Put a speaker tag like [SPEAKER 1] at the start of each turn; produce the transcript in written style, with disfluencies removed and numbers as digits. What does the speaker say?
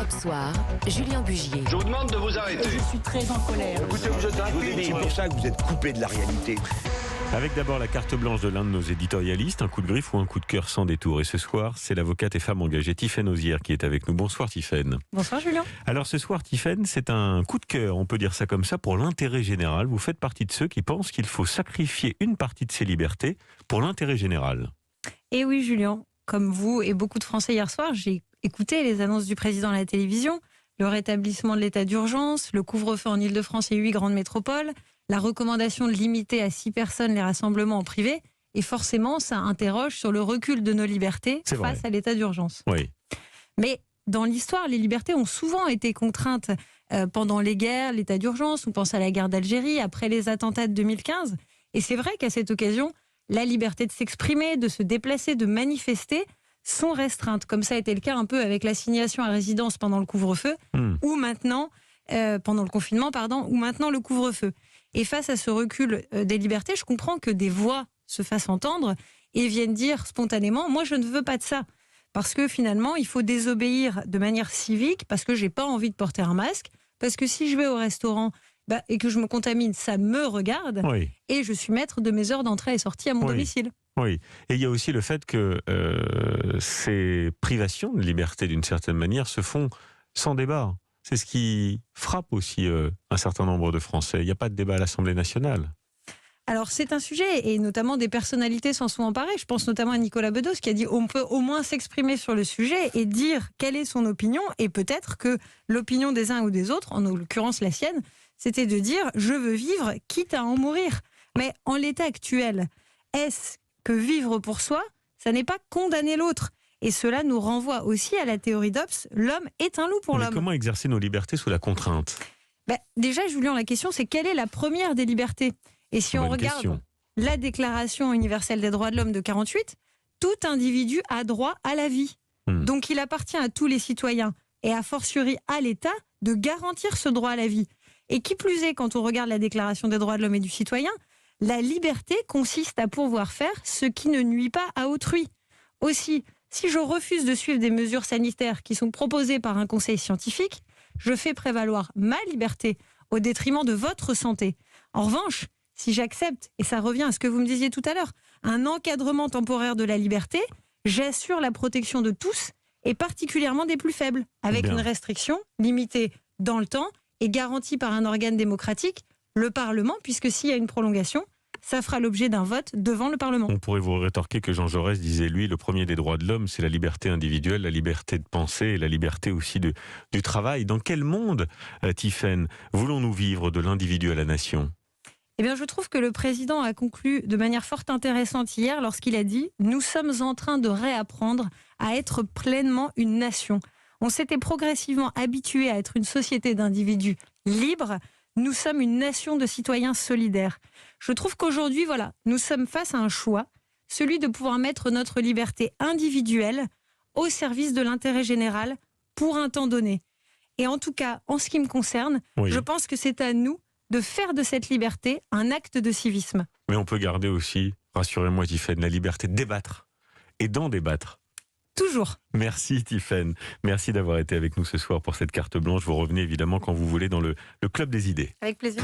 [SPEAKER 1] Europe Soir, Julien Bugier.
[SPEAKER 2] Je vous demande de vous arrêter.
[SPEAKER 3] Je suis très en colère.
[SPEAKER 2] Écoutez, vous êtes
[SPEAKER 4] C'est pour ça que vous êtes coupé de la réalité.
[SPEAKER 5] Avec d'abord la carte blanche de l'un de nos éditorialistes, un coup de griffe ou un coup de cœur sans détour. Et ce soir, c'est l'avocate et femme engagée Tiffaine Ozière qui est avec nous. Bonsoir Tiffaine.
[SPEAKER 3] Bonsoir Julien.
[SPEAKER 5] Alors ce soir Tiffaine, c'est un coup de cœur, on peut dire ça comme ça, pour l'intérêt général. Vous faites partie de ceux qui pensent qu'il faut sacrifier une partie de ses libertés pour l'intérêt général.
[SPEAKER 3] Et oui Julien, comme vous et beaucoup de Français hier soir, j'ai écouté les annonces du président à la télévision, le rétablissement de l'état d'urgence, le couvre-feu en Ile-de-France et 8 grandes métropoles, la recommandation de limiter à 6 personnes les rassemblements en privé, et forcément ça interroge sur le recul de nos libertés face à l'état d'urgence.
[SPEAKER 5] Oui.
[SPEAKER 3] Mais dans l'histoire, les libertés ont souvent été contraintes pendant les guerres, l'état d'urgence, on pense à la guerre d'Algérie, après les attentats de 2015, et c'est vrai qu'à cette occasion, la liberté de s'exprimer, de se déplacer, de manifester sont restreintes, comme ça a été le cas un peu avec l'assignation à résidence pendant le couvre-feu, ou maintenant, pendant le confinement, ou maintenant le couvre-feu. Et face à ce recul des libertés, je comprends que des voix se fassent entendre et viennent dire spontanément « moi je ne veux pas de ça ». Parce que finalement, il faut désobéir de manière civique, parce que j'ai pas envie de porter un masque, parce que si je vais au restaurant et que je me contamine, ça me regarde,
[SPEAKER 5] Oui.
[SPEAKER 3] et je suis maître de mes heures d'entrée et sortie à mon domicile.
[SPEAKER 5] Oui, et il y a aussi le fait que ces privations de liberté, d'une certaine manière, se font sans débat. C'est ce qui frappe aussi un certain nombre de Français. Il n'y a pas de débat à l'Assemblée nationale.
[SPEAKER 3] Alors c'est un sujet, et notamment des personnalités s'en sont emparées. Je pense notamment à Nicolas Bedos qui a dit on peut au moins s'exprimer sur le sujet et dire quelle est son opinion, et peut-être que l'opinion des uns ou des autres, en l'occurrence la sienne, c'était de dire je veux vivre quitte à en mourir. Mais en l'état actuel, est-ce que vivre pour soi, ça n'est pas condamner l'autre? Et cela nous renvoie aussi à la théorie d'Hobbes, l'homme est un loup pour
[SPEAKER 5] Mais
[SPEAKER 3] l'homme.
[SPEAKER 5] comment exercer nos libertés sous la contrainte?
[SPEAKER 3] Déjà, Julien, la question c'est quelle est la première des libertés? Et si on regarde la Déclaration universelle des droits de l'homme de 48, tout individu a droit à la vie. Donc il appartient à tous les citoyens, et a fortiori à l'État, de garantir ce droit à la vie. Et qui plus est, quand on regarde la Déclaration des droits de l'homme et du citoyen, la liberté consiste à pouvoir faire ce qui ne nuit pas à autrui. Aussi, si je refuse de suivre des mesures sanitaires qui sont proposées par un conseil scientifique, je fais prévaloir ma liberté au détriment de votre santé. En revanche, si j'accepte, et ça revient à ce que vous me disiez tout à l'heure, un encadrement temporaire de la liberté, j'assure la protection de tous, et particulièrement des plus faibles, avec une restriction limitée dans le temps et garantie par un organe démocratique, le Parlement, puisque s'il y a une prolongation, ça fera l'objet d'un vote devant le Parlement.
[SPEAKER 5] On pourrait vous rétorquer que Jean Jaurès disait, lui, le premier des droits de l'homme, c'est la liberté individuelle, la liberté de penser et la liberté aussi du travail. Dans quel monde, Tiffaine, voulons-nous vivre de l'individu à la nation ?
[SPEAKER 3] Eh bien, je trouve que le président a conclu de manière fort intéressante hier lorsqu'il a dit « Nous sommes en train de réapprendre à être pleinement une nation. On s'était progressivement habitué à être une société d'individus libres. Nous sommes une nation de citoyens solidaires. » Je trouve qu'aujourd'hui, nous sommes face à un choix, celui de pouvoir mettre notre liberté individuelle au service de l'intérêt général pour un temps donné. Et en tout cas, en ce qui me concerne, je pense que c'est à nous de faire de cette liberté un acte de civisme.
[SPEAKER 5] Mais on peut garder aussi, rassurez-moi Tiffaine, la liberté de débattre et d'en débattre.
[SPEAKER 3] Toujours.
[SPEAKER 5] Merci Tiffaine. Merci d'avoir été avec nous ce soir pour cette carte blanche. Vous revenez évidemment quand vous voulez dans le Club des idées.
[SPEAKER 3] Avec plaisir.